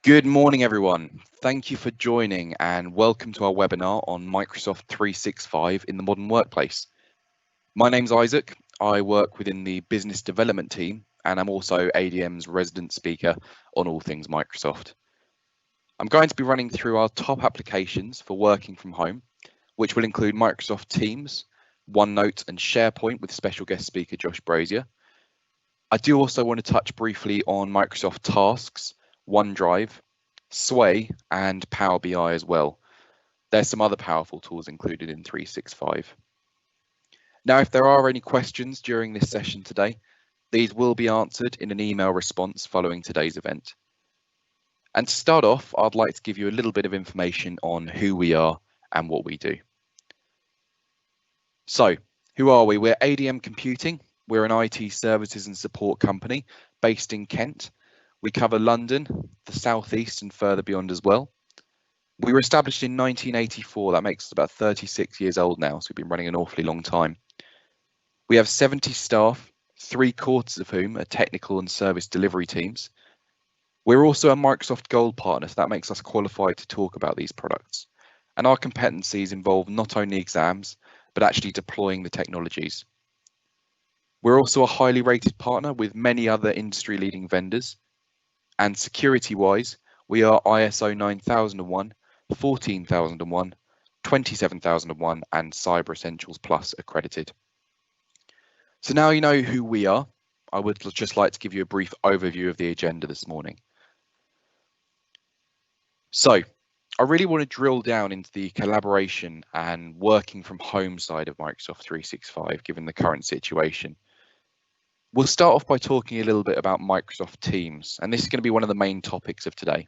Good morning, everyone. Thank you for joining and welcome to our webinar on Microsoft 365 in the modern workplace. My name's Isaac. I work within the business development team and I'm also ADM's resident speaker on all things Microsoft. I'm going to be running through our top applications for working from home, which will include Microsoft Teams, OneNote and SharePoint with special guest speaker Josh Brazier. I do also want to touch briefly on Microsoft Tasks, OneDrive, Sway and Power BI as well. There's some other powerful tools included in 365. Now, if there are any questions during this session today, these will be answered in an email response following today's event. And to start off, I'd like to give you a little bit of information on who we are and what we do. So, who are we? We're ADM Computing. We're an IT services and support company based in Kent. We cover London, the southeast and further beyond as well. We were established in 1984. That makes us about 36 years old now, so we've been running an awfully long time. We have 70 staff, 3/4 of whom are technical and service delivery teams. We're also a Microsoft Gold partner, so that makes us qualified to talk about these products. And our competencies involve not only exams, but actually deploying the technologies. We're also a highly rated partner with many other industry-leading vendors. And security-wise, we are ISO 9001, 14001, 27001 and Cyber Essentials Plus accredited. So now you know who we are, I would just like to give you a brief overview of the agenda this morning. So I really want to drill down into the collaboration and working from home side of Microsoft 365, given the current situation. We'll start off by talking a little bit about Microsoft Teams, and this is going to be one of the main topics of today.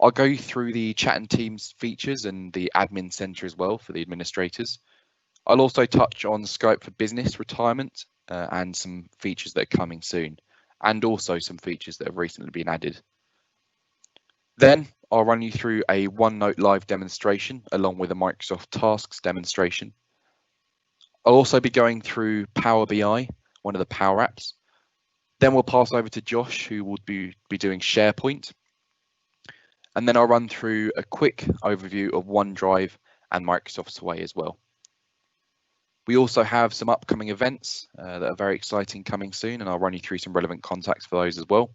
I'll go through the chat and Teams features and the admin center as well for the administrators. I'll also touch on Skype for business retirement and some features that are coming soon, and also some features that have recently been added. Then I'll run you through a OneNote live demonstration along with a Microsoft Tasks demonstration. I'll also be going through Power BI, one of the Power Apps. Then we'll pass over to Josh, who will be doing SharePoint. And then I'll run through a quick overview of OneDrive and Microsoft Sway as well. We also have some upcoming events that are very exciting coming soon, and I'll run you through some relevant contacts for those as well.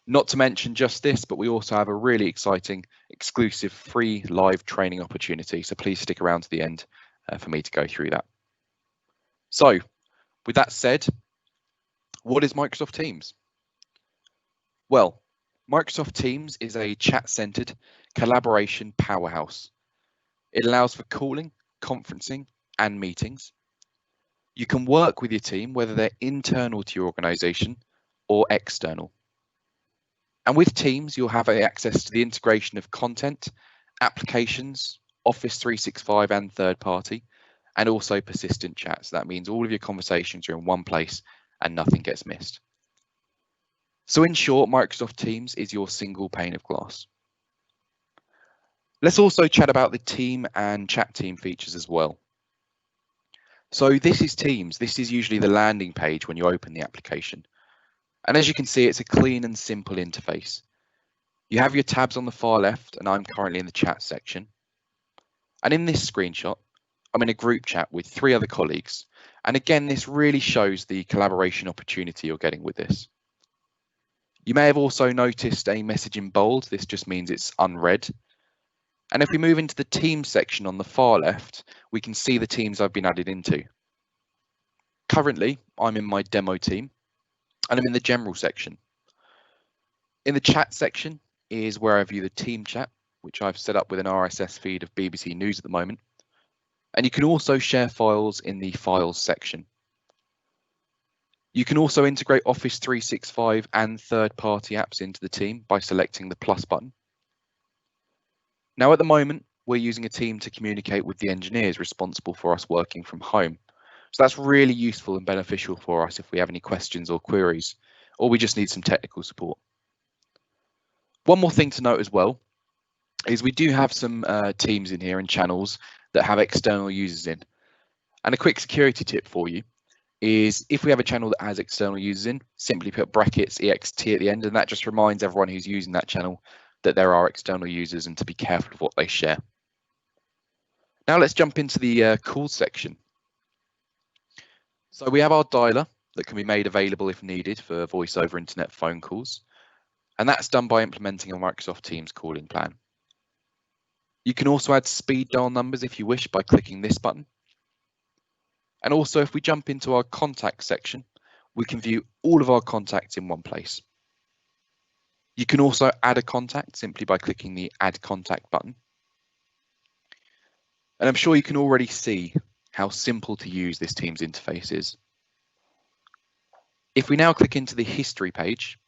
Not to mention just this, but we also have a really exciting exclusive free live training opportunity. So please stick around to the end for me to go through that. So with that said, what is Microsoft Teams? Well, Microsoft Teams is a chat-centered collaboration powerhouse. It allows for calling, conferencing, and meetings. You can work with your team, whether they're internal to your organization or external. And with Teams, you'll have access to the integration of content, applications, Office 365 and third party, and also persistent chats. That means all of your conversations are in one place and nothing gets missed. So in short, Microsoft Teams is your single pane of glass. Let's also chat about the team and chat team features as well. So this is Teams. This is usually the landing page when you open the application. And as you can see, it's a clean and simple interface. You have your tabs on the far left, and I'm currently in the chat section. And in this screenshot, I'm in a group chat with 3 other colleagues. And again, this really shows the collaboration opportunity you're getting with this. You may have also noticed a message in bold. This just means it's unread. And if we move into the team section on the far left, we can see the teams I've been added into. Currently, I'm in my demo team and I'm in the general section. In the chat section is where I view the team chat, which I've set up with an RSS feed of BBC News at the moment. And you can also share files in the files section. You can also integrate Office 365 and third-party apps into the team by selecting the plus button. Now, at the moment, we're using a team to communicate with the engineers responsible for us working from home. So that's really useful and beneficial for us if we have any questions or queries, or we just need some technical support. One more thing to note as well is we do have some teams in here and channels that have external users in. And a quick security tip for you, is if we have a channel that has external users in, simply put brackets ext at the end, and that just reminds everyone who's using that channel that there are external users and to be careful of what they share. Now let's jump into the calls section. So we have our dialer that can be made available if needed for voice over internet phone calls, and that's done by implementing a Microsoft Teams calling plan. You can also add speed dial numbers if you wish by clicking this button. And also, if we jump into our contact section, we can view all of our contacts in one place. You can also add a contact simply by clicking the Add Contact button. And I'm sure you can already see how simple to use this Teams interface is. If we now click into the history page,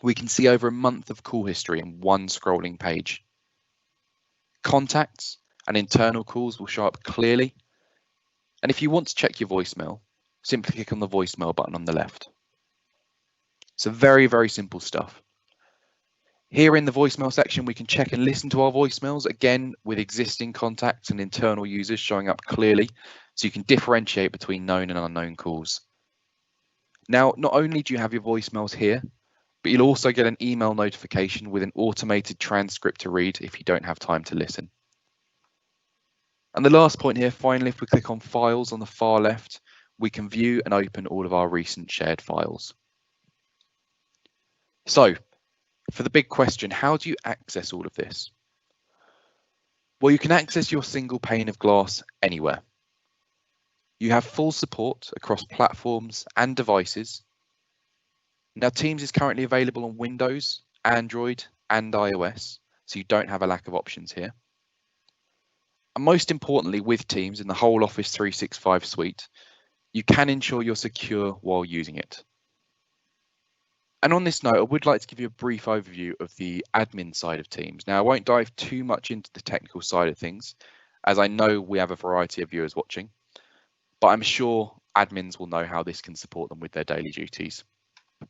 we can see over a month of call history in one scrolling page. Contacts and internal calls will show up clearly. And if you want to check your voicemail, simply click on the voicemail button on the left. So very, very simple stuff. Here in the voicemail section, we can check and listen to our voicemails, again, with existing contacts and internal users showing up clearly, so you can differentiate between known and unknown calls. Now, not only do you have your voicemails here, but you'll also get an email notification with an automated transcript to read if you don't have time to listen. And the last point here, finally, if we click on Files on the far left, we can view and open all of our recent shared files. So, for the big question, how do you access all of this? Well, you can access your single pane of glass anywhere. You have full support across platforms and devices. Now, Teams is currently available on Windows, Android, and iOS, so you don't have a lack of options here. And most importantly, with Teams in the whole Office 365 suite, you can ensure you're secure while using it. And on this note, I would like to give you a brief overview of the admin side of Teams. Now, I won't dive too much into the technical side of things, as I know we have a variety of viewers watching, but I'm sure admins will know how this can support them with their daily duties. I'm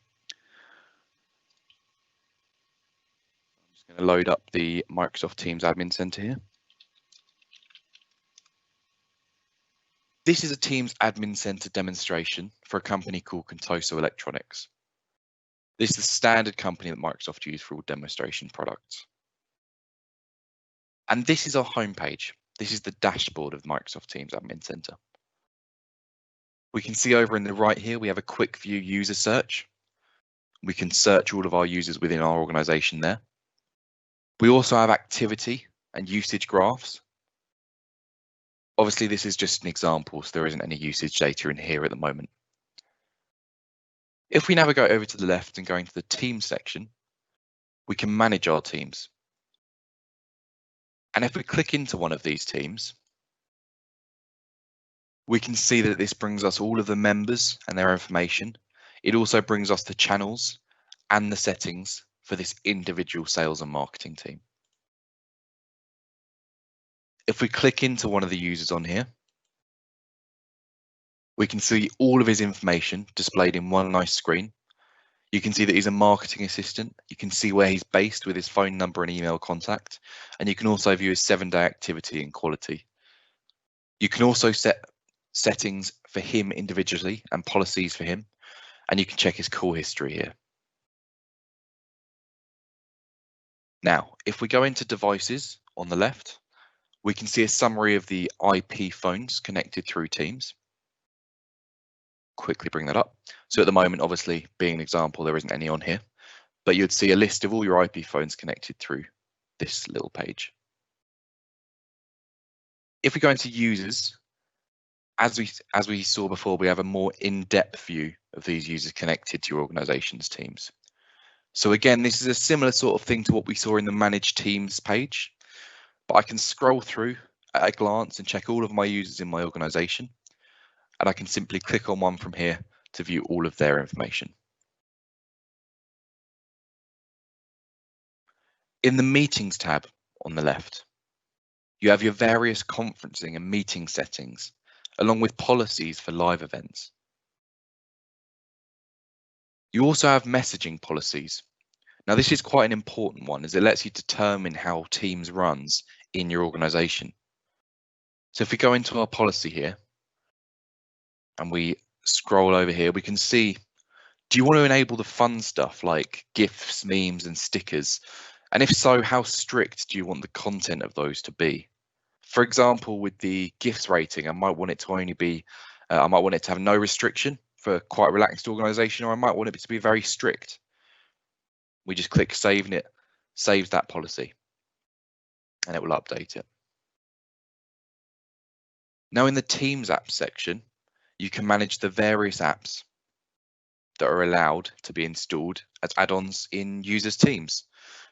just going to load up the Microsoft Teams Admin Center here. This is a Teams Admin Center demonstration for a company called Contoso Electronics. This is the standard company that Microsoft uses for all demonstration products. And this is our homepage. This is the dashboard of Microsoft Teams Admin Center. We can see over in the right here, we have a quick view user search. We can search all of our users within our organization there. We also have activity and usage graphs. Obviously, this is just an example, so there isn't any usage data in here at the moment. If we navigate over to the left and go into the Teams section, we can manage our teams. And if we click into one of these teams, we can see that this brings us all of the members and their information. It also brings us the channels and the settings for this individual sales and marketing team. If we click into one of the users on here, we can see all of his information displayed in one nice screen. You can see that he's a marketing assistant. You can see where he's based with his phone number and email contact. And you can also view his 7-day activity and quality. You can also set settings for him individually and policies for him. And you can check his call history here. Now, if we go into devices on the left, we can see a summary of the IP phones connected through Teams. Quickly bring that up. So at the moment, obviously, being an example, there isn't any on here, but you'd see a list of all your IP phones connected through this little page. If we go into users, as we saw before, we have a more in-depth view of these users connected to your organization's teams. So again, this is a similar sort of thing to what we saw in the Manage Teams page, but I can scroll through at a glance and check all of my users in my organization, and I can simply click on one from here to view all of their information. In the Meetings tab on the left, you have your various conferencing and meeting settings, along with policies for live events. You also have messaging policies. Now, this is quite an important one as it lets you determine how Teams runs in your organization. So if we go into our policy here, and we scroll over here, we can see, do you want to enable the fun stuff like GIFs, memes, and stickers? And if so, how strict do you want the content of those to be? For example, with the GIFs rating, I might want it to only be, I might want it to have no restriction for quite a relaxed organization, or I might want it to be very strict. We just click save and it saves that policy and it will update it. Now in the Teams apps section, you can manage the various apps that are allowed to be installed as add-ons in users' Teams.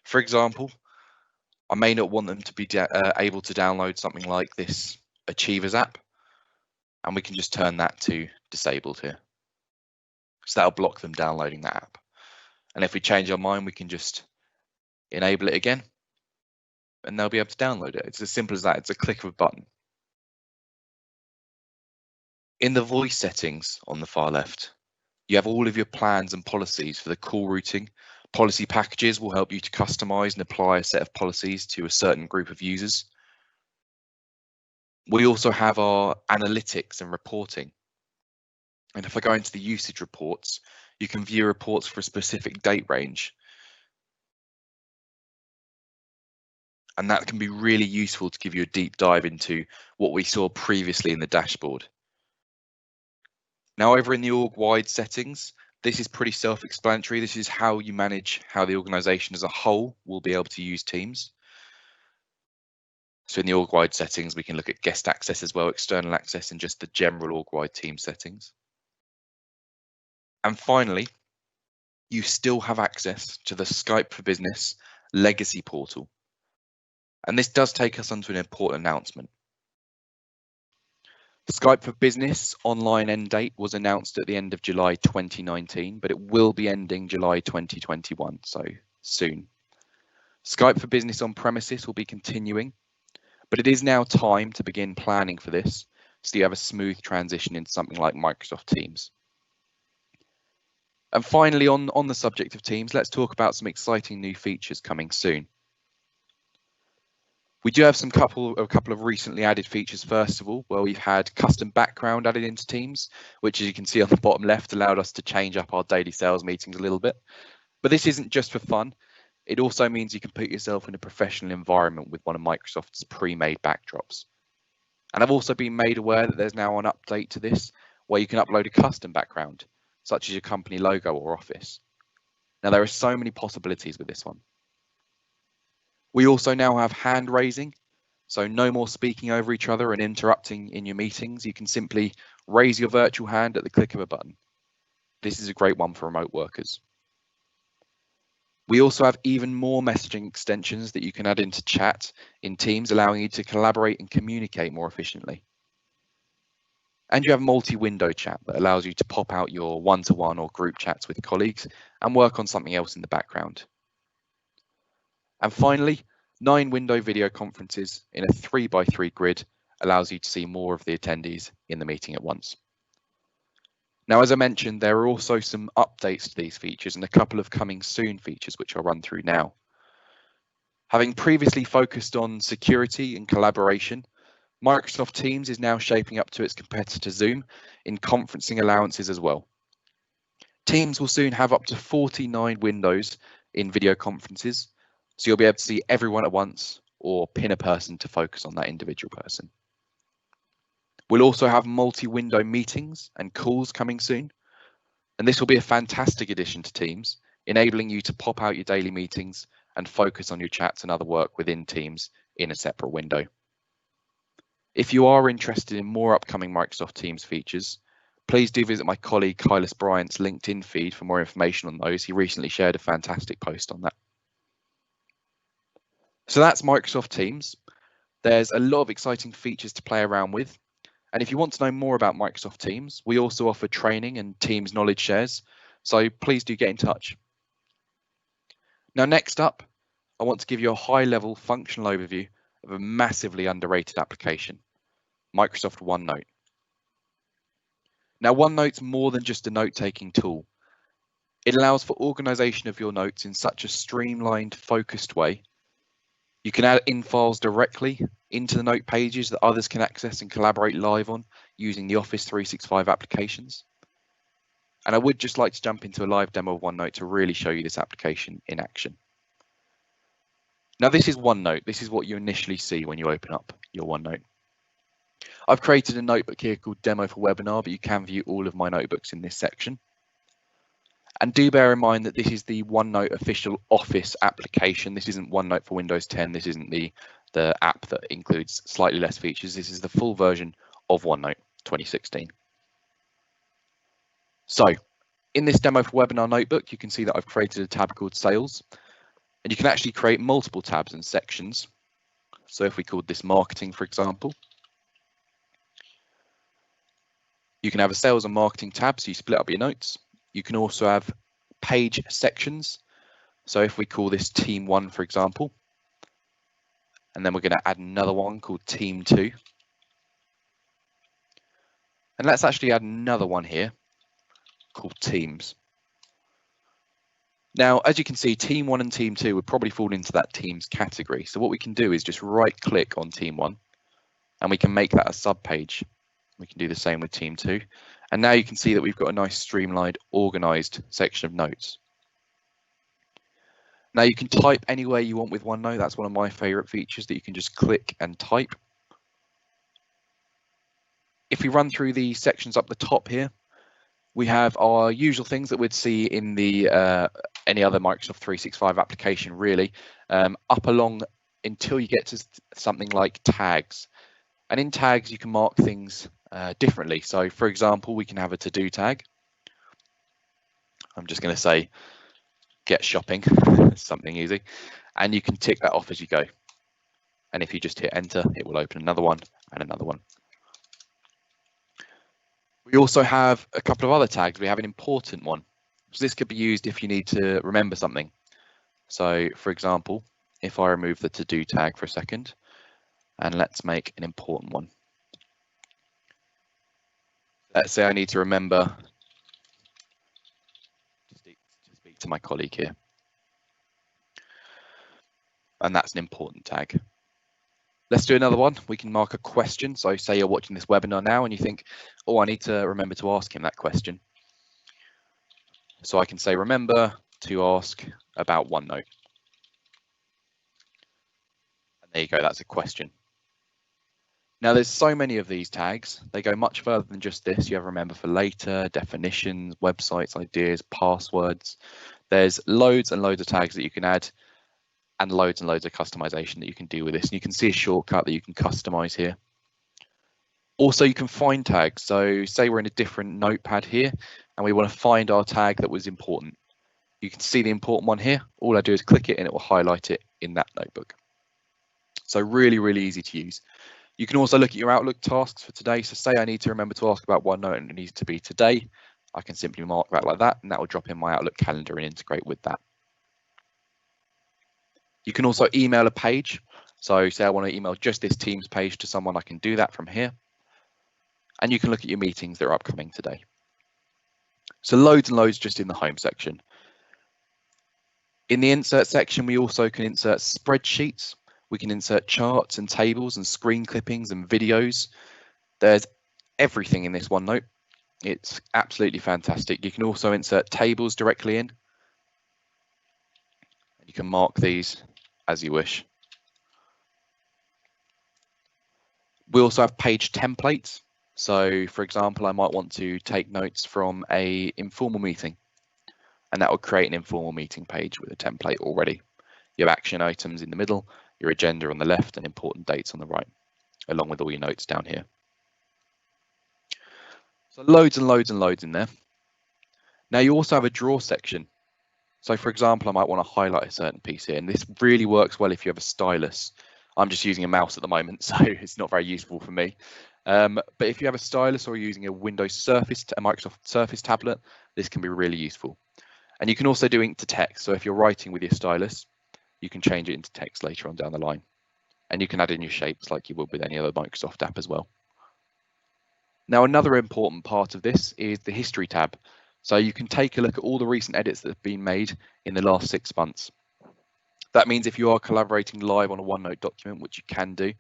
For example, I may not want them to be able to download something like this Achievers app, and we can just turn that to disabled here. So that'll block them downloading that app. And if we change our mind, we can just enable it again, and they'll be able to download it. It's as simple as that. It's a click of a button. In the voice settings on the far left, you have all of your plans and policies for the call routing. Policy packages will help you to customize and apply a set of policies to a certain group of users. We also have our analytics and reporting. And if I go into the usage reports, you can view reports for a specific date range. And that can be really useful to give you a deep dive into what we saw previously in the dashboard. Now over in the org-wide settings, this is pretty self-explanatory. This is how you manage how the organization as a whole will be able to use Teams. So in the org-wide settings, we can look at guest access as well, external access, and just the general org-wide team settings. And finally, you still have access to the Skype for Business legacy portal. And this does take us onto an important announcement. Skype for Business online end date was announced at the end of July 2019, but it will be ending July 2021, so soon. Skype for Business on premises will be continuing, but it is now time to begin planning for this so you have a smooth transition into something like Microsoft Teams. And finally, on the subject of Teams, let's talk about some exciting new features coming soon. We do have a couple of recently added features. First of all, where we've had custom background added into Teams, which, as you can see on the bottom left, allowed us to change up our daily sales meetings a little bit. But this isn't just for fun. It also means you can put yourself in a professional environment with one of Microsoft's pre-made backdrops. And I've also been made aware that there's now an update to this where you can upload a custom background, such as your company logo or office. Now, there are so many possibilities with this one. We also now have hand raising, so no more speaking over each other and interrupting in your meetings. You can simply raise your virtual hand at the click of a button. This is a great one for remote workers. We also have even more messaging extensions that you can add into chat in Teams, allowing you to collaborate and communicate more efficiently. And you have multi-window chat that allows you to pop out your one-to-one or group chats with colleagues and work on something else in the background. And finally, 9-window video conferences in a 3x3 grid allows you to see more of the attendees in the meeting at once. Now, as I mentioned, there are also some updates to these features and a couple of coming soon features, which I'll run through now. Having previously focused on security and collaboration, Microsoft Teams is now shaping up to its competitor Zoom in conferencing allowances as well. Teams will soon have up to 49 windows in video conferences, so you'll be able to see everyone at once or pin a person to focus on that individual person. We'll also have multi-window meetings and calls coming soon, and this will be a fantastic addition to Teams, enabling you to pop out your daily meetings and focus on your chats and other work within Teams in a separate window. If you are interested in more upcoming Microsoft Teams features, please do visit my colleague Kylus Bryant's LinkedIn feed for more information on those. He recently shared a fantastic post on that. So that's Microsoft Teams. There's a lot of exciting features to play around with. And if you want to know more about Microsoft Teams, we also offer training and Teams knowledge shares. So please do get in touch. Now, next up, I want to give you a high-level functional overview of a massively underrated application, Microsoft OneNote. Now, OneNote's more than just a note-taking tool. It allows for organization of your notes in such a streamlined, focused way. You can add in files directly into the note pages that others can access and collaborate live on using the Office 365 applications. And I would just like to jump into a live demo of OneNote to really show you this application in action. Now this is OneNote. This is what you initially see when you open up your OneNote. I've created a notebook here called Demo for Webinar, but you can view all of my notebooks in this section. And do bear in mind that this is the OneNote official Office application. This isn't OneNote for Windows 10. This isn't the app that includes slightly less features. This is the full version of OneNote 2016. So in this Demo for Webinar notebook, you can see that I've created a tab called Sales, and you can actually create multiple tabs and sections. So if we called this Marketing, for example, you can have a Sales and Marketing tab, so you split up your notes. You can also have page sections. So if we call this Team 1, for example, and then we're going to add another one called Team 2. And let's actually add another one here called Teams. Now, as you can see, Team 1 and Team 2 would probably fall into that Teams category. So what we can do is just right click on Team 1 and we can make that a sub page. We can do the same with Team 2. And now you can see that we've got a nice streamlined, organized section of notes. Now you can type anywhere you want with OneNote. That's one of my favorite features, that you can just click and type. If we run through the sections up the top here, we have our usual things that we'd see in the any other Microsoft 365 application, really, up along until you get to something like tags. And in tags, you can mark things differently. So for example, we can have a to-do tag. I'm just going to say get shopping, something easy, and you can tick that off as you go. And if you just hit enter, it will open another one and another one. We also have a couple of other tags. We have an important one. So this could be used if you need to remember something. So for example, if I remove the to-do tag for a second, and let's make an important one. Let's say I need to remember to speak to my colleague here. And that's an important tag. Let's do another one. We can mark a question. So say you're watching this webinar now and you think, oh, I need to remember to ask him that question. So I can say, remember to ask about OneNote. And there you go, that's a question. Now there's so many of these tags. They go much further than just this. You have remember for later, definitions, websites, ideas, passwords. There's loads and loads of tags that you can add, and loads of customization that you can do with this. And you can see a shortcut that you can customize here. Also, you can find tags. So say we're in a different notepad here and we want to find our tag that was important. You can see the important one here. All I do is click it and it will highlight it in that notebook. So really, really easy to use. You can also look at your Outlook tasks for today. So say I need to remember to ask about OneNote and it needs to be today. I can simply mark that like that, and that will drop in my Outlook calendar and integrate with that. You can also email a page. So say I want to email just this Teams page to someone, I can do that from here. And you can look at your meetings that are upcoming today. So loads and loads just in the home section. In the insert section, we also can insert spreadsheets. We can insert charts and tables and screen clippings and videos. There's everything in this OneNote. It's absolutely fantastic. You can also insert tables directly in. You can mark these as you wish. We also have page templates. So for example, I might want to take notes from an informal meeting, and that will create an informal meeting page with a template already. You have action items in the middle, your agenda on the left, and important dates on the right, along with all your notes down here. So loads and loads and loads in there. Now you also have a drawer section. So for example, I might want to highlight a certain piece here, and this really works well if you have a stylus. I'm just using a mouse at the moment, so it's not very useful for me. But if you have a stylus or you're using a Windows Surface, a Microsoft Surface tablet, this can be really useful. And you can also do ink to text. So if you're writing with your stylus, you can change it into text later on down the line. And you can add in your shapes like you would with any other Microsoft app as well. Now, another important part of this is the history tab. So you can take a look at all the recent edits that have been made in the last 6 months. That means if you are collaborating live on a OneNote document, which you can do,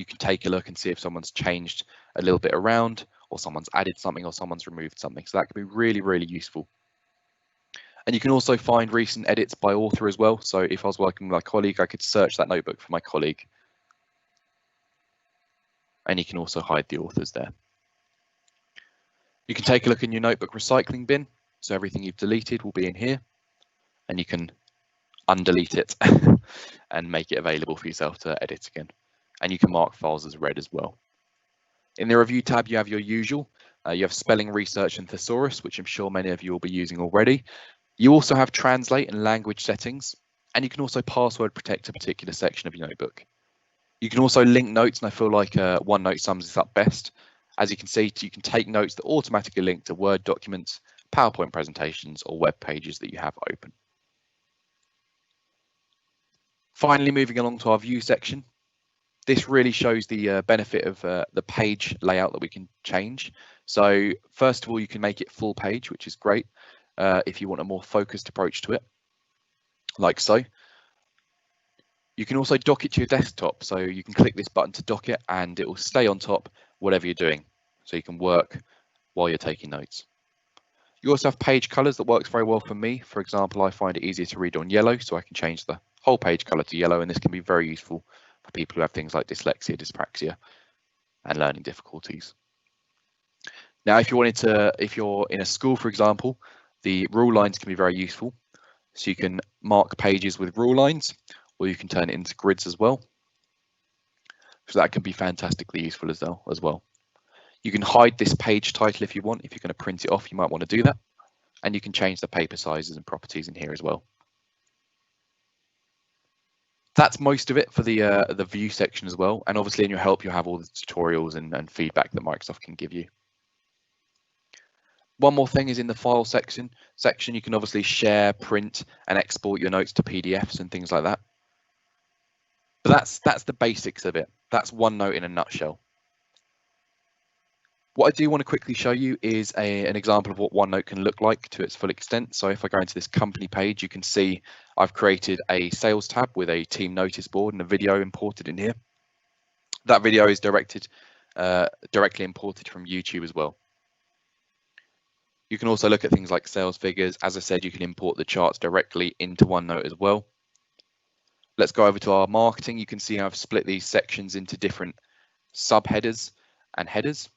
you can take a look and see if someone's changed a little bit around, or someone's added something, or someone's removed something. So that could be really, really useful. And you can also find recent edits by author as well. So if I was working with my colleague, I could search that notebook for my colleague. And you can also hide the authors there. You can take a look in your notebook recycling bin. So everything you've deleted will be in here, and you can undelete it and make it available for yourself to edit again. And you can mark files as read as well. In the review tab, you have your usual. You have spelling research and thesaurus, which I'm sure many of you will be using already. You also have translate and language settings, and you can also password protect a particular section of your notebook. You can also link notes, and I feel like OneNote sums this up best. As you can see, you can take notes that automatically link to Word documents, PowerPoint presentations, or web pages that you have open. Finally, moving along to our view section. This really shows the benefit of the page layout that we can change. So first of all, you can make it full page, which is great if you want a more focused approach to it, like so. You can also dock it to your desktop. So you can click this button to dock it and it will stay on top whatever you're doing. So you can work while you're taking notes. You also have page colors that works very well for me. For example, I find it easier to read on yellow, so I can change the whole page color to yellow, and this can be very useful for people who have things like dyslexia, dyspraxia, and learning difficulties. Now, if you're in a school, for example, the rule lines can be very useful. So you can mark pages with rule lines, or you can turn it into grids as well. So that can be fantastically useful as well. You can hide this page title if you want. If you're going to print it off, you might want to do that. And you can change the paper sizes and properties in here as well. That's most of it for the view section as well. And obviously in your help, you'll have all the tutorials and feedback that Microsoft can give you. One more thing is in the file section, you can obviously share, print, and export your notes to PDFs and things like that. But that's the basics of it. That's OneNote in a nutshell. What I do want to quickly show you is an example of what OneNote can look like to its full extent. So if I go into this company page, you can see I've created a sales tab with a team notice board and a video imported in here. That video is directly imported from YouTube as well. You can also look at things like sales figures. As I said, you can import the charts directly into OneNote as well. Let's go over to our marketing. You can see I've split these sections into different subheaders and headers.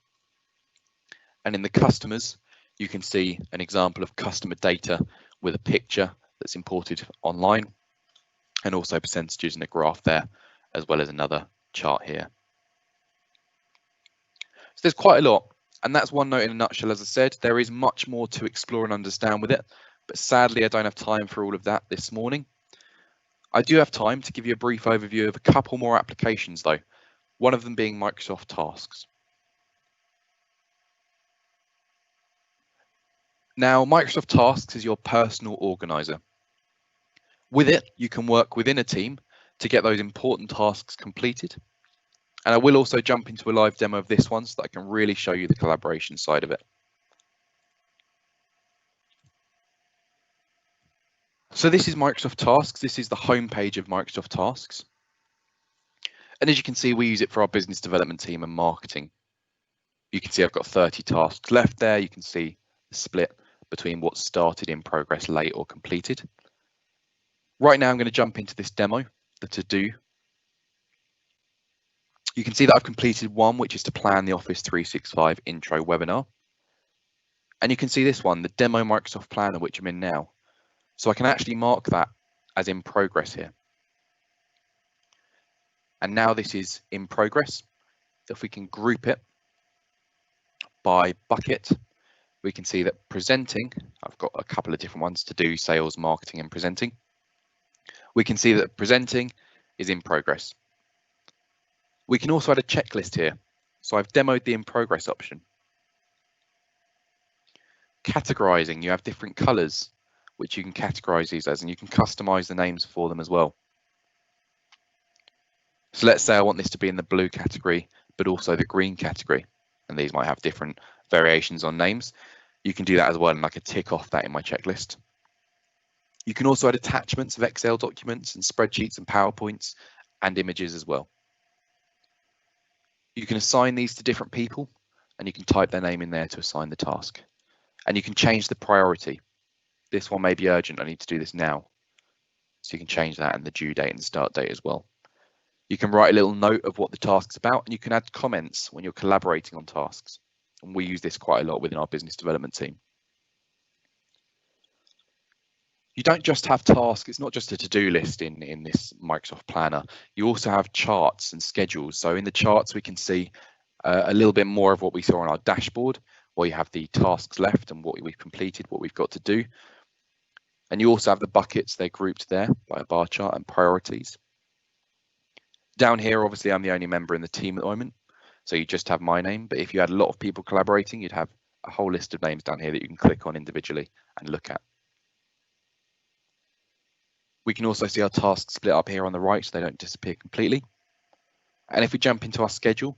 And in the customers, you can see an example of customer data with a picture that's imported online, and also percentages in a graph there, as well as another chart here. So there's quite a lot, and that's OneNote in a nutshell. As I said, there is much more to explore and understand with it, but sadly I don't have time for all of that this morning. I do have time to give you a brief overview of a couple more applications though, one of them being Microsoft Tasks. Now, Microsoft Tasks is your personal organizer. With it, you can work within a team to get those important tasks completed. And I will also jump into a live demo of this one so that I can really show you the collaboration side of it. So this is Microsoft Tasks. This is the home page of Microsoft Tasks. And as you can see, we use it for our business development team and marketing. You can see I've got 30 tasks left there. You can see the split between what's started, in progress, late, or completed. Right now, I'm going to jump into this demo, the to-do. You can see that I've completed one, which is to plan the Office 365 intro webinar. And you can see this one, the demo Microsoft Planner, which I'm in now. So I can actually mark that as in progress here. And now this is in progress. If we can group it by bucket, we can see that presenting, I've got a couple of different ones to do, sales, marketing, and presenting. We can see that presenting is in progress. We can also add a checklist here. So I've demoed the in progress option. Categorizing, you have different colors, which you can categorize these as, and you can customize the names for them as well. So let's say I want this to be in the blue category, but also the green category. And these might have different variations on names. You can do that as well, and I can tick off that in my checklist. You can also add attachments of Excel documents and spreadsheets and PowerPoints and images as well. You can assign these to different people, and you can type their name in there to assign the task. And you can change the priority. This one may be urgent, I need to do this now. So you can change that and the due date and start date as well. You can write a little note of what the task's about, and you can add comments when you're collaborating on tasks. And we use this quite a lot within our business development team. You don't just have tasks, it's not just a to-do list in this Microsoft Planner. You also have charts and schedules. So in the charts, we can see a little bit more of what we saw on our dashboard, where you have the tasks left and what we've completed, what we've got to do. And you also have the buckets, they're grouped there by a bar chart and priorities. Down here, obviously, I'm the only member in the team at the moment, so you just have my name. But if you had a lot of people collaborating, you'd have a whole list of names down here that you can click on individually and look at. We can also see our tasks split up here on the right so they don't disappear completely. And if we jump into our schedule,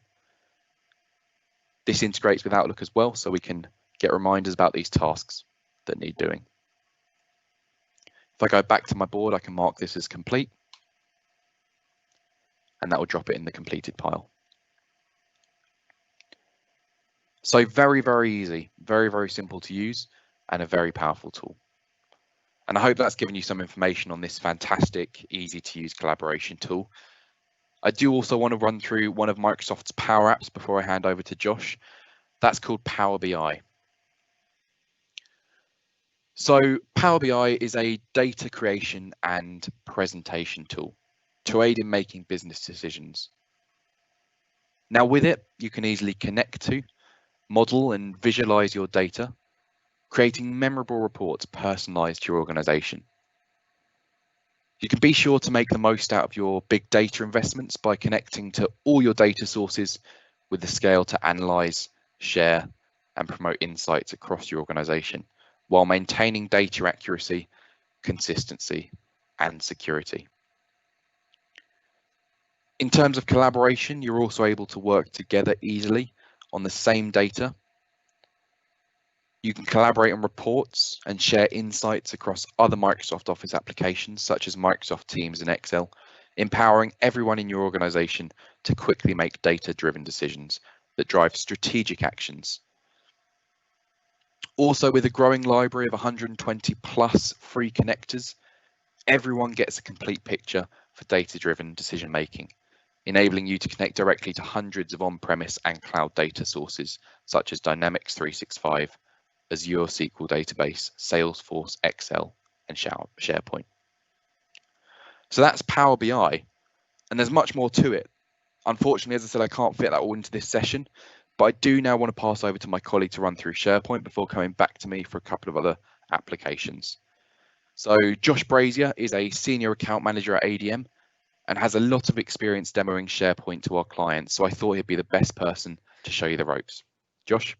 this integrates with Outlook as well, so we can get reminders about these tasks that need doing. If I go back to my board, I can mark this as complete, and that will drop it in the completed pile. So very, very easy, very, very simple to use, and a very powerful tool. And I hope that's given you some information on this fantastic, easy to use collaboration tool. I do also want to run through one of Microsoft's Power Apps before I hand over to Josh. That's called PowerBI. So PowerBI is a data creation and presentation tool to aid in making business decisions. Now with it, you can easily connect to, model and visualize your data, creating memorable reports personalized to your organization. You can be sure to make the most out of your big data investments by connecting to all your data sources with the scale to analyze, share, and promote insights across your organization while maintaining data accuracy, consistency, and security. In terms of collaboration, you're also able to work together easily on the same data. You can collaborate on reports and share insights across other Microsoft Office applications such as Microsoft Teams and Excel, empowering everyone in your organization to quickly make data-driven decisions that drive strategic actions. Also, with a growing library of 120 plus free connectors, everyone gets a complete picture for data-driven decision making, enabling you to connect directly to hundreds of on-premise and cloud data sources such as Dynamics 365, Azure SQL Database, Salesforce, Excel, and SharePoint. So that's Power BI, and there's much more to it. Unfortunately, as I said, I can't fit that all into this session, but I do now want to pass over to my colleague to run through SharePoint before coming back to me for a couple of other applications. So Josh Brazier is a senior account manager at ADM and has a lot of experience demoing SharePoint to our clients, so I thought he'd be the best person to show you the ropes. Josh?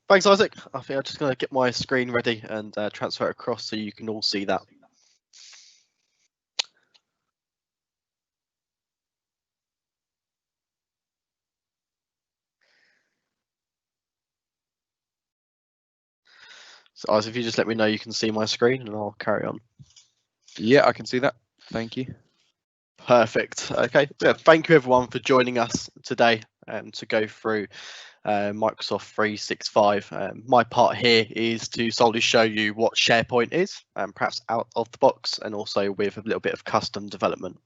Thanks, Isaac. I think I'm just going to get my screen ready and transfer it across so you can all see that. So, Isaac, if you just let me know you can see my screen and I'll carry on. Yeah, I can see that. Thank you. Perfect. Okay. Yeah, thank you everyone for joining us today to go through Microsoft 365. My part here is to solely show you what SharePoint is, perhaps out of the box, and also with a little bit of custom development.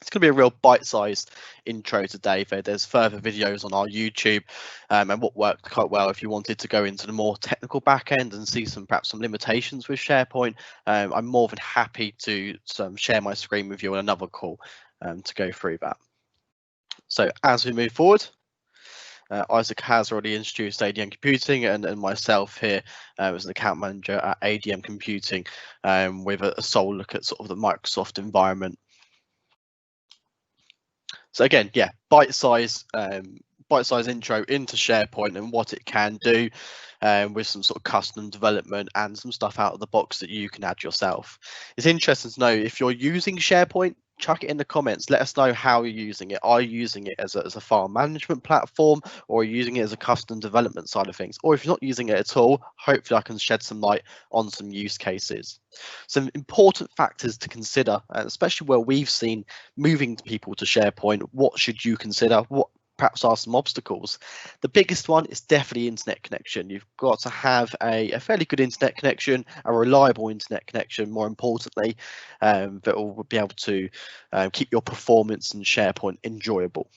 It's going to be a real bite-sized intro today. There's further videos on our YouTube, and what worked quite well if you wanted to go into the more technical back end and see perhaps some limitations with SharePoint. I'm more than happy to share my screen with you on another call to go through that. So as we move forward, Isaac has already introduced ADM Computing and myself here as an account manager at ADM Computing with a sole look at sort of the Microsoft environment. So again, yeah, bite-size intro into SharePoint and what it can do with some sort of custom development and some stuff out of the box that you can add yourself. It's interesting to know if you're using SharePoint, chuck it in the comments. Let us know how you're using it. Are you using it as a file management platform, or are you using it as a custom development side of things? Or if you're not using it at all, hopefully I can shed some light on some use cases. Some important factors to consider, especially where we've seen moving people to SharePoint. What should you consider? What perhaps are some obstacles. The biggest one is definitely internet connection. You've got to have a fairly good internet connection, a reliable internet connection, more importantly, that will be able to keep your performance in SharePoint enjoyable.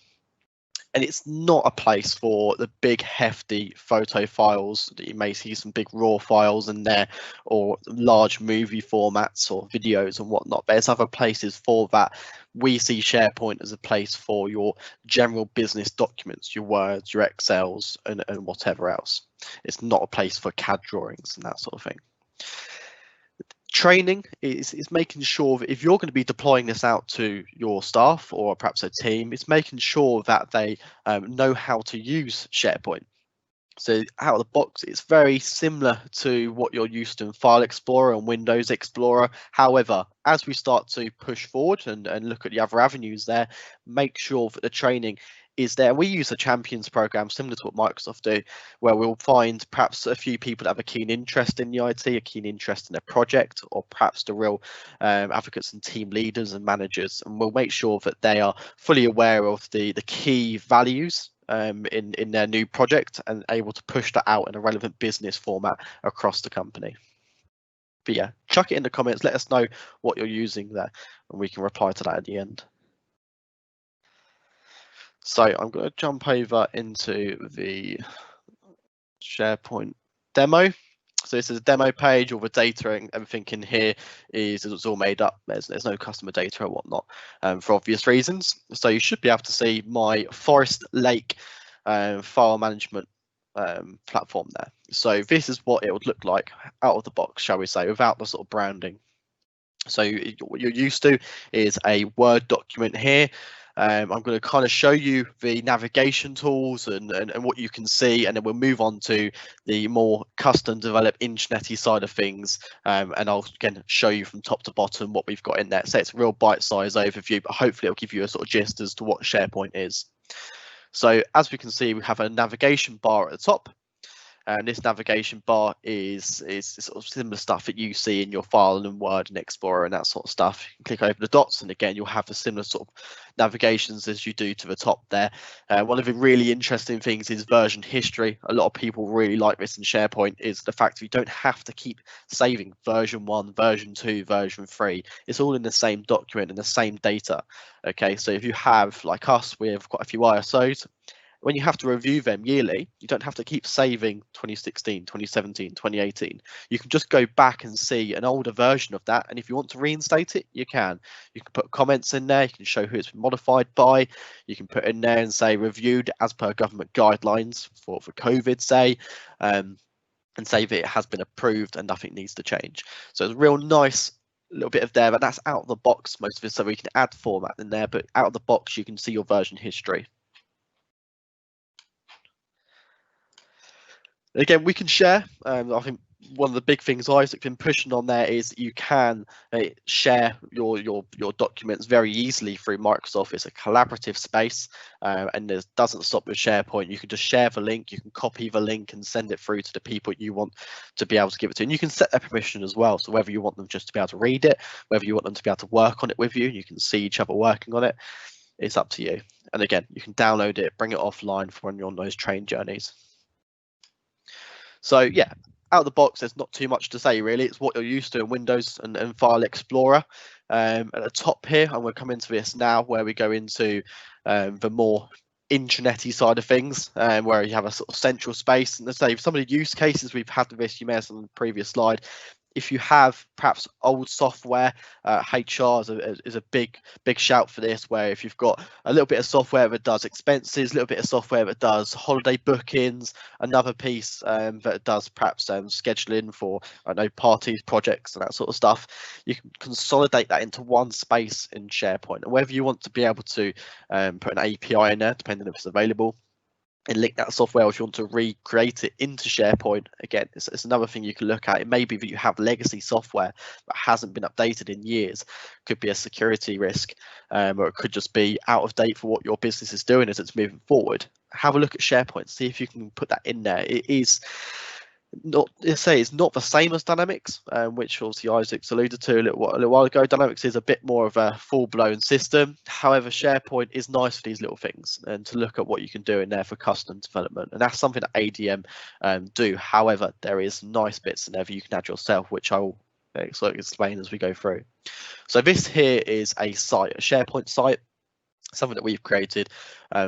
And it's not a place for the big hefty photo files that you may see, some big raw files in there, or large movie formats or videos and whatnot. There's other places for that. We see SharePoint as a place for your general business documents, your Words, your Excels, and whatever else. It's not a place for CAD drawings and that sort of thing. Training is making sure that if you're going to be deploying this out to your staff or perhaps a team, it's making sure that they know how to use SharePoint. So out of the box, it's very similar to what you're used to in File Explorer and Windows Explorer. However, as we start to push forward and look at the other avenues there, make sure that the training is there. We use a champions program similar to what Microsoft do, where we'll find perhaps a few people that have a keen interest in the IT, a keen interest in a project, or perhaps the real advocates and team leaders and managers, and we'll make sure that they are fully aware of the key values in their new project and able to push that out in a relevant business format across the company. But yeah, chuck it in the comments, let us know what you're using there, and we can reply to that at the end. So I'm going to jump over into the SharePoint demo. So this is a demo page. All the data and everything in here is it's all made up. There's no customer data or whatnot for obvious reasons. So you should be able to see my Forest Lake file management platform there. So this is what it would look like out of the box, shall we say, without the sort of branding. So what you're used to is a Word document here. I'm going to kind of show you the navigation tools and what you can see, and then we'll move on to the more custom developed internety side of things, and I'll again show you from top to bottom what we've got in there. So it's a real bite-sized overview, but hopefully it'll give you a sort of gist as to what SharePoint is. So as we can see, we have a navigation bar at the top. And this navigation bar is sort of similar stuff that you see in your file and Word and Explorer and that sort of stuff. You can click over the dots, and again, you'll have the similar sort of navigations as you do to the top there. One of the really interesting things is version history. A lot of people really like this in SharePoint, is the fact that you don't have to keep saving version 1, version 2, version 3. It's all in the same document and the same data. Okay, so if you have, like us, we have quite a few ISOs. When you have to review them yearly, you don't have to keep saving 2016, 2017, 2018. You can just go back and see an older version of that. And if you want to reinstate it, you can. You can put comments in there. You can show who it's been modified by. You can put in there and say reviewed as per government guidelines for COVID, say, and say that it has been approved and nothing needs to change. So it's a real nice little bit of there, but that's out of the box, most of it. So we can add format in there, but out of the box, you can see your version history. Again, we can share. I think one of the big things Isaac's been pushing on there is you can share your documents very easily through Microsoft. It's a collaborative space, and it doesn't stop with SharePoint. You can just share the link, you can copy the link and send it through to the people you want to be able to give it to. And you can set their permission as well. So whether you want them just to be able to read it, whether you want them to be able to work on it with you, you can see each other working on it. It's up to you. And again, you can download it, bring it offline for when you're on those train journeys. So yeah, out of the box, there's not too much to say really. It's what you're used to in Windows and File Explorer. At the top here, I'm going to come into this now, where we go into the more intranety side of things, where you have a sort of central space. And let's say some of the use cases we've had with this, you may have seen on the previous slide. If you have perhaps old software, HR is a big shout for this, where if you've got a little bit of software that does expenses, a little bit of software that does holiday bookings, another piece that does perhaps scheduling for, I know, parties, projects and that sort of stuff, you can consolidate that into one space in SharePoint. And whether you want to be able to put an API in there, depending if it's available, and link that software, or if you want to recreate it into SharePoint, again, it's another thing you can look at. It may be that you have legacy software that hasn't been updated in years. Could be a security risk, or it could just be out of date for what your business is doing as it's moving forward. Have a look at SharePoint, see if you can put that in there. it's not the same as Dynamics, which obviously Isaac's alluded to a little while ago. Dynamics is a bit more of a full-blown system. However, SharePoint is nice for these little things and to look at what you can do in there for custom development, and that's something that ADM do. However, there is nice bits in there that you can add yourself, which I will explain as we go through. So this here is a site, a SharePoint site, something that we've created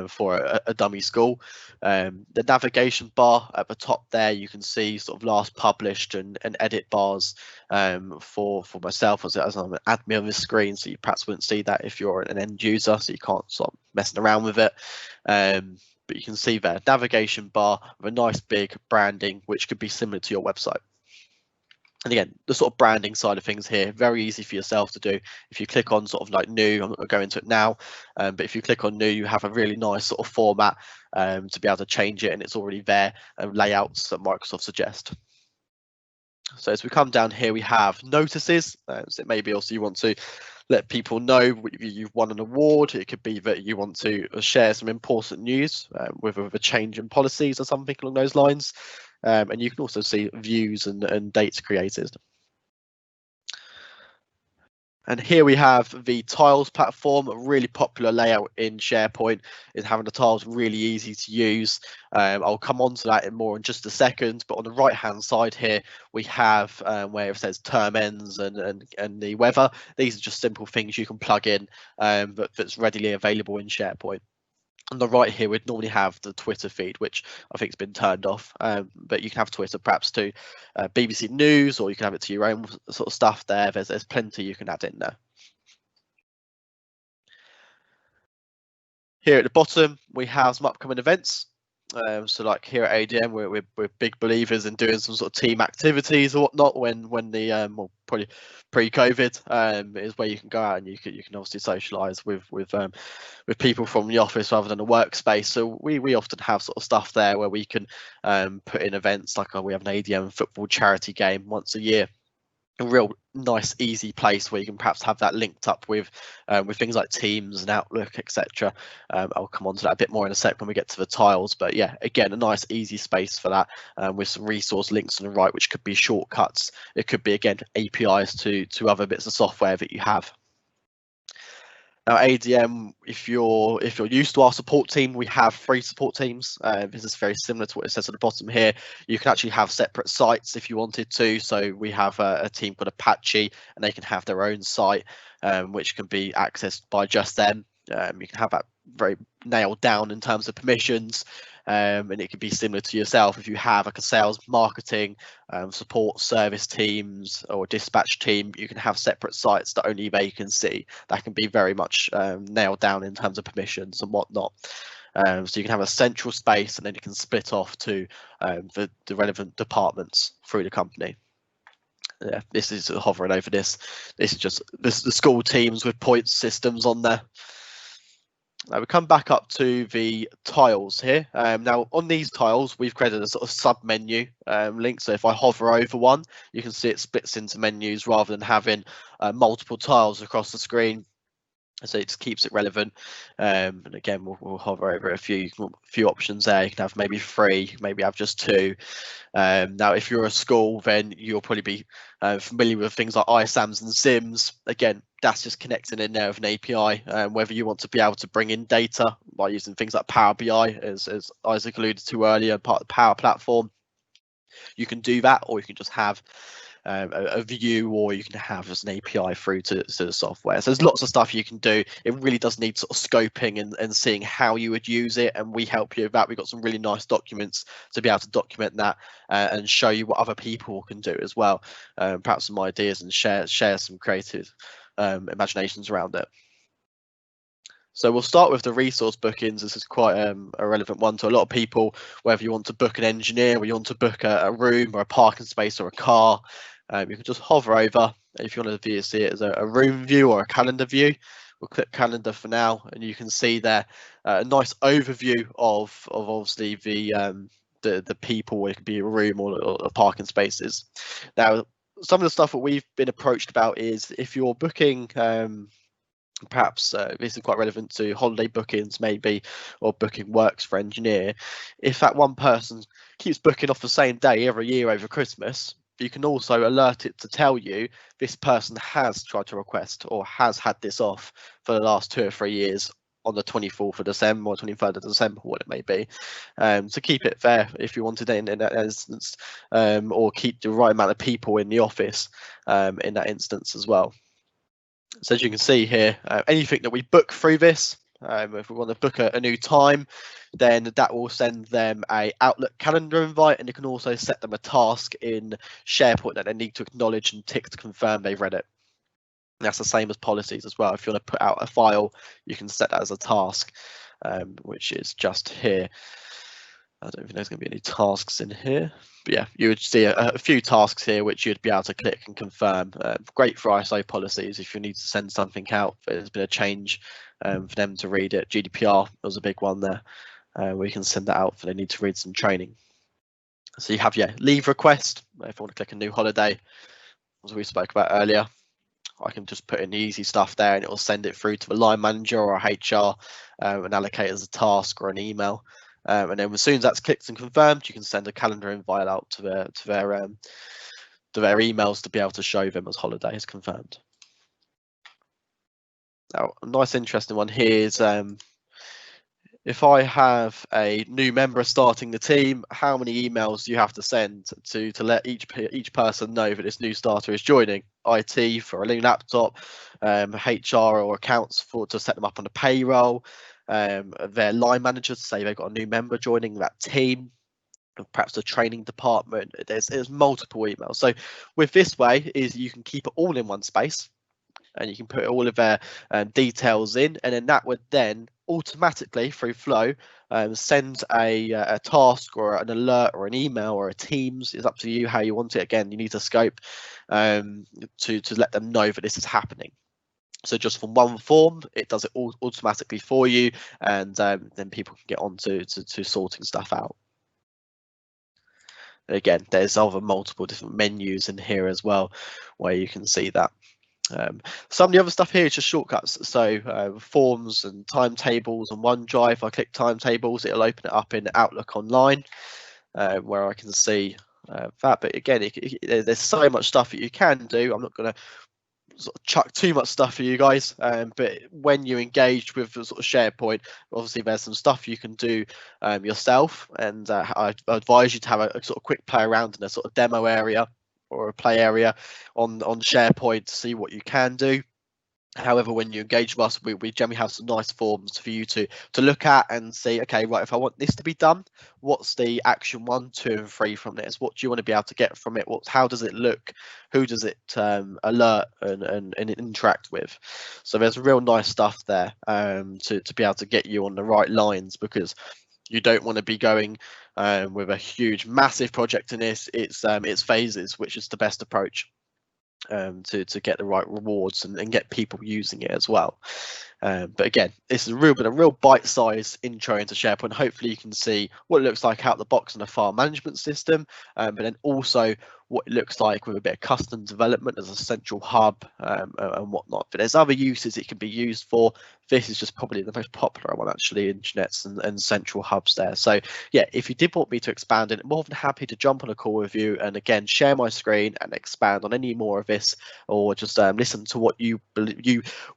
for a dummy school. The navigation bar at the top there, you can see sort of last published and edit bars for myself as I'm an admin on this screen, so you perhaps wouldn't see that if you're an end user, so you can't sort of messing around with it. But you can see there, navigation bar with a nice big branding, which could be similar to your website. And again, the sort of branding side of things here, very easy for yourself to do. If you click on sort of like new, I'm not going to go into it now, but if you click on new, you have a really nice sort of format to be able to change it, and it's already there, layouts that Microsoft suggest. So as we come down here, we have notices. So it may be also you want to let people know you've won an award. It could be that you want to share some important news with a change in policies or something along those lines. And you can also see views and dates created. And here we have the tiles platform. A really popular layout in SharePoint is having the tiles really easy to use. I'll come on to that in just a second, but on the right hand side here we have where it says term ends and the weather. These are just simple things you can plug in that's readily available in SharePoint. On the right here, we'd normally have the Twitter feed, which I think has been turned off, but you can have Twitter perhaps to BBC News, or you can have it to your own sort of stuff there. There's plenty you can add in there. Here at the bottom, we have some upcoming events. So like here at ADM, we're big believers in doing some sort of team activities or whatnot when the well, probably pre-COVID is where you can go out and you can obviously socialise with people from the office rather than a workspace. So we often have sort of stuff there where we can put in events like we have an ADM football charity game once a year. A real nice easy place where you can perhaps have that linked up with things like Teams and Outlook, etc. I'll come on to that a bit more in a sec when we get to the tiles, but yeah, again, a nice easy space for that with some resource links on the right, which could be shortcuts. It could be, again, APIs to other bits of software that you have. Now, ADM, if you're used to our support team, we have 3 support teams. This is very similar to what it says at the bottom here. You can actually have separate sites if you wanted to. So we have a team called Apache, and they can have their own site, which can be accessed by just them. You can have that very nailed down in terms of permissions, and it can be similar to yourself if you have like a sales, marketing, support service teams or dispatch team. You can have separate sites that only they can see. That can be very much nailed down in terms of permissions and whatnot. So you can have a central space, and then you can split off to the relevant departments through the company. Yeah, this is hovering over this. This is just the school teams with point systems on there. Now we come back up to the tiles here. Now on these tiles, we've created a sort of sub menu link. So if I hover over one, you can see it splits into menus rather than having multiple tiles across the screen. So it just keeps it relevant. And again, we'll hover over a few options there. You can have maybe 3, maybe have just 2. Now, if you're a school, then you'll probably be familiar with things like ISAMs and SIMs. Again, that's just connecting in there with an API. Whether you want to be able to bring in data by using things like PowerBI, as Isaac alluded to earlier, part of the Power Platform, you can do that, or you can just have a view, or you can have as an API through to the software. So there's lots of stuff you can do. It really does need sort of scoping and seeing how you would use it, and we help you with that. We've got some really nice documents to be able to document that and show you what other people can do as well. Perhaps some ideas and share some creative imaginations around it. So we'll start with the resource bookings. This is quite a relevant one to a lot of people, whether you want to book an engineer, or you want to book a room or a parking space or a car. You can just hover over. If you want to see it as a room view or a calendar view, we'll click calendar for now, and you can see there a nice overview of obviously the people. It could be a room or parking spaces. Now, some of the stuff that we've been approached about is if you're booking Perhaps this is quite relevant to holiday bookings maybe, or booking works for engineer. If that one person keeps booking off the same day every year over Christmas, you can also alert it to tell you this person has tried to request or has had this off for the last 2 or 3 years on the 24th of December or 23rd of December, what it may be, to keep it fair if you wanted it in that instance, or keep the right amount of people in the office in that instance as well. So as you can see here, anything that we book through this, if we want to book a new time, then that will send them a Outlook calendar invite, and you can also set them a task in SharePoint that they need to acknowledge and tick to confirm they've read it. And that's the same as policies as well. If you want to put out a file, you can set that as a task, which is just here. I don't think there's going to be any tasks in here, but yeah, you would see a few tasks here which you'd be able to click and confirm. Great for ISO policies if you need to send something out. There's been a change for them to read it. GDPR was a big one there, where you can send that out if they need to read some training. So you have leave request. If I want to click a new holiday, as we spoke about earlier, I can just put in the easy stuff there and it will send it through to the line manager or HR and allocate as a task or an email. And then as soon as that's clicked and confirmed, you can send a calendar invite out to their emails to be able to show them as holidays confirmed. Now, a nice interesting one here is if I have a new member starting the team, how many emails do you have to send to let each person know that this new starter is joining? IT for a new laptop, HR or accounts to set them up on the payroll, their line managers to say they've got a new member joining that team, perhaps the training department. There's multiple emails. So with this way is you can keep it all in one space, and you can put all of their details in, and then that would then automatically through Flow send a task or an alert or an email or a Teams. It's up to you how you want it. Again, you need to scope to let them know that this is happening. So just from one form, it does it all automatically for you, and then people can get on to sorting stuff out. Again, there's other multiple different menus in here as well, where you can see that. Some of the other stuff here is just shortcuts. So forms and timetables on OneDrive. If I click timetables, it'll open it up in Outlook Online, where I can see that. But again, there's so much stuff that you can do. I'm not going to sort of chuck too much stuff for you guys, but when you engage with the sort of SharePoint, obviously there's some stuff you can do yourself, and I advise you to have a sort of quick play around in a sort of demo area or a play area on SharePoint to see what you can do. However, when you engage with us, we generally have some nice forms for you to look at and see, okay, right, if I want this to be done, what's the action 1, 2, and 3 from this? What do you want to be able to get from it? How does it look? Who does it alert and interact with? So there's real nice stuff there to be able to get you on the right lines, because you don't want to be going with a huge, massive project in this. It's phases, which is the best approach to get the right rewards and get people using it as well. But again, this is a real bite-sized intro into SharePoint. Hopefully you can see what it looks like out the box in a file management system, but then also what it looks like with a bit of custom development as a central hub and whatnot. But there's other uses it can be used for. This is just probably the most popular one, actually, intranets and central hubs there. So yeah, if you did want me to expand it, I'm more than happy to jump on a call with you and again share my screen and expand on any more of this, or just listen to what you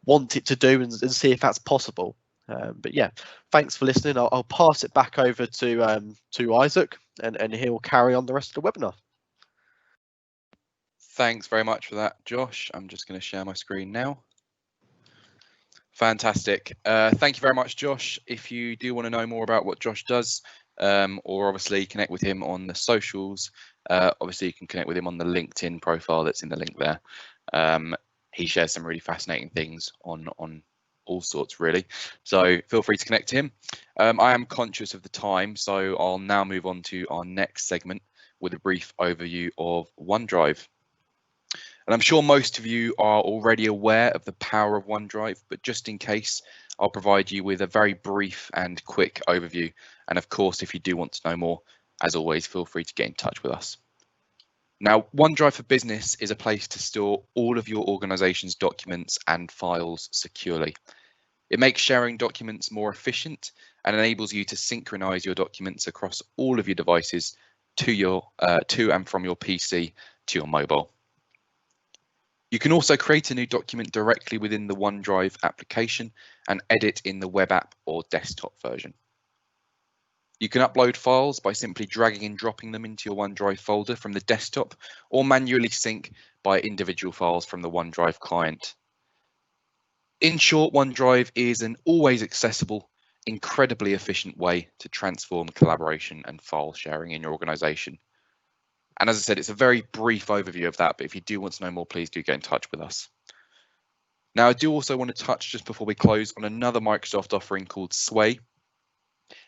want it to do and see if that's possible. But yeah, thanks for listening. I'll pass it back over to Isaac, and he'll carry on the rest of the webinar. Thanks very much for that, Josh. I'm just going to share my screen now. Fantastic. Thank you very much, Josh. If you do want to know more about what Josh does, or obviously connect with him on the socials, obviously you can connect with him on the LinkedIn profile that's in the link there. He shares some really fascinating things on all sorts, really. So feel free to connect to him. I am conscious of the time, so I'll now move on to our next segment with a brief overview of OneDrive. And I'm sure most of you are already aware of the power of OneDrive, but just in case, I'll provide you with a very brief and quick overview. And of course, if you do want to know more, as always, feel free to get in touch with us. Now, OneDrive for Business is a place to store all of your organization's documents and files securely. It makes sharing documents more efficient and enables you to synchronize your documents across all of your devices to and from your PC to your mobile. You can also create a new document directly within the OneDrive application and edit in the web app or desktop version. You can upload files by simply dragging and dropping them into your OneDrive folder from the desktop, or manually sync by individual files from the OneDrive client. In short, OneDrive is an always accessible, incredibly efficient way to transform collaboration and file sharing in your organization. And as I said, it's a very brief overview of that, but if you do want to know more, please do get in touch with us. Now, I do also want to touch, just before we close, on another Microsoft offering called Sway.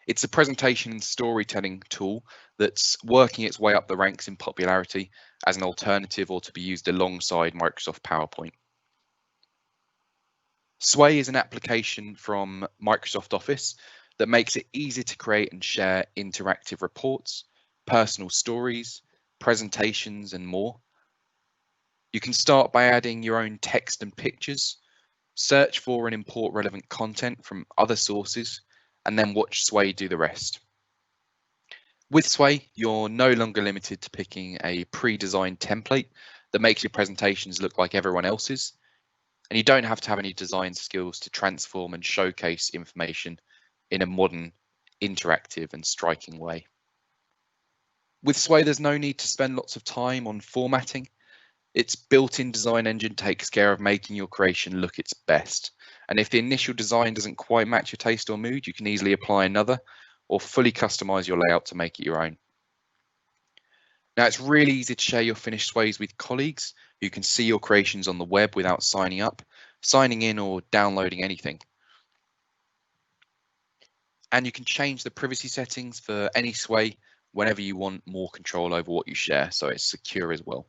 It's a presentation and storytelling tool that's working its way up the ranks in popularity as an alternative or to be used alongside Microsoft PowerPoint. Sway is an application from Microsoft Office that makes it easy to create and share interactive reports, personal stories, presentations, and more. You can start by adding your own text and pictures, search for and import relevant content from other sources, and then watch Sway do the rest. With Sway, you're no longer limited to picking a pre-designed template that makes your presentations look like everyone else's, and you don't have to have any design skills to transform and showcase information in a modern, interactive, and striking way. With Sway, there's no need to spend lots of time on formatting. Its built-in design engine takes care of making your creation look its best. And if the initial design doesn't quite match your taste or mood, you can easily apply another or fully customize your layout to make it your own. Now, it's really easy to share your finished Sways with colleagues who can see your creations on the web without signing up, signing in, or downloading anything. And you can change the privacy settings for any Sway whenever you want more control over what you share, so it's secure as well.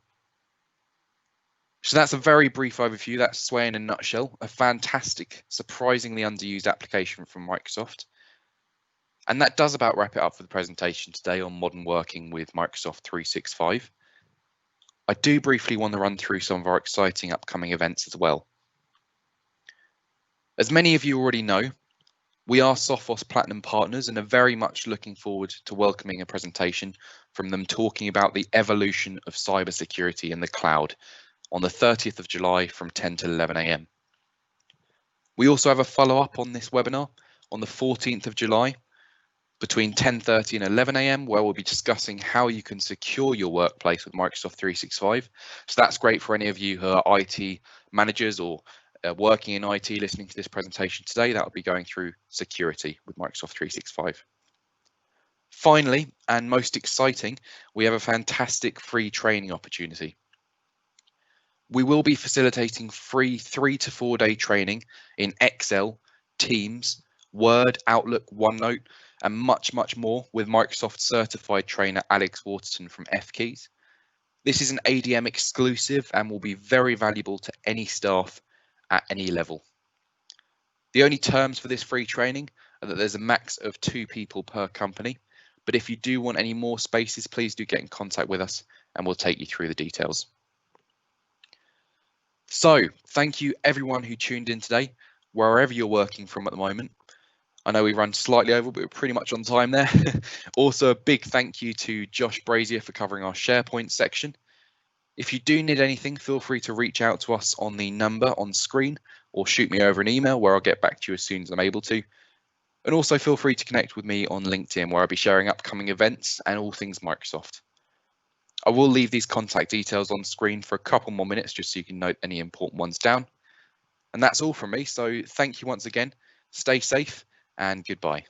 So that's a very brief overview. That's Sway in a nutshell, a fantastic, surprisingly underused application from Microsoft. And that does about wrap it up for the presentation today on modern working with Microsoft 365. I do briefly want to run through some of our exciting upcoming events as well. As many of you already know, we are Sophos Platinum partners and are very much looking forward to welcoming a presentation from them talking about the evolution of cybersecurity in the cloud on the 30th of July from 10 to 11 a.m. We also have a follow-up on this webinar on the 14th of July between 10:30 and 11 a.m. where we'll be discussing how you can secure your workplace with Microsoft 365. So that's great for any of you who are IT managers or working in IT listening to this presentation today. That will be going through security with Microsoft 365. Finally, and most exciting, we have a fantastic free training opportunity. We will be facilitating free 3 to 4 day training in Excel, Teams, Word, Outlook, OneNote, and much, much more with Microsoft certified trainer Alex Waterton from FKeys. This is an ADM exclusive and will be very valuable to any staff at any level. The only terms for this free training are that there's a max of 2 people per company, but if you do want any more spaces, please do get in contact with us and we'll take you through the details. So thank you everyone who tuned in today, wherever you're working from at the moment. I know we run slightly over, but we're pretty much on time there. Also, a big thank you to Josh Brazier for covering our SharePoint section. If you do need anything, feel free to reach out to us on the number on screen or shoot me over an email where I'll get back to you as soon as I'm able to. And also feel free to connect with me on LinkedIn where I'll be sharing upcoming events and all things Microsoft. I will leave these contact details on screen for a couple more minutes just so you can note any important ones down. And that's all from me. So thank you once again. Stay safe and goodbye.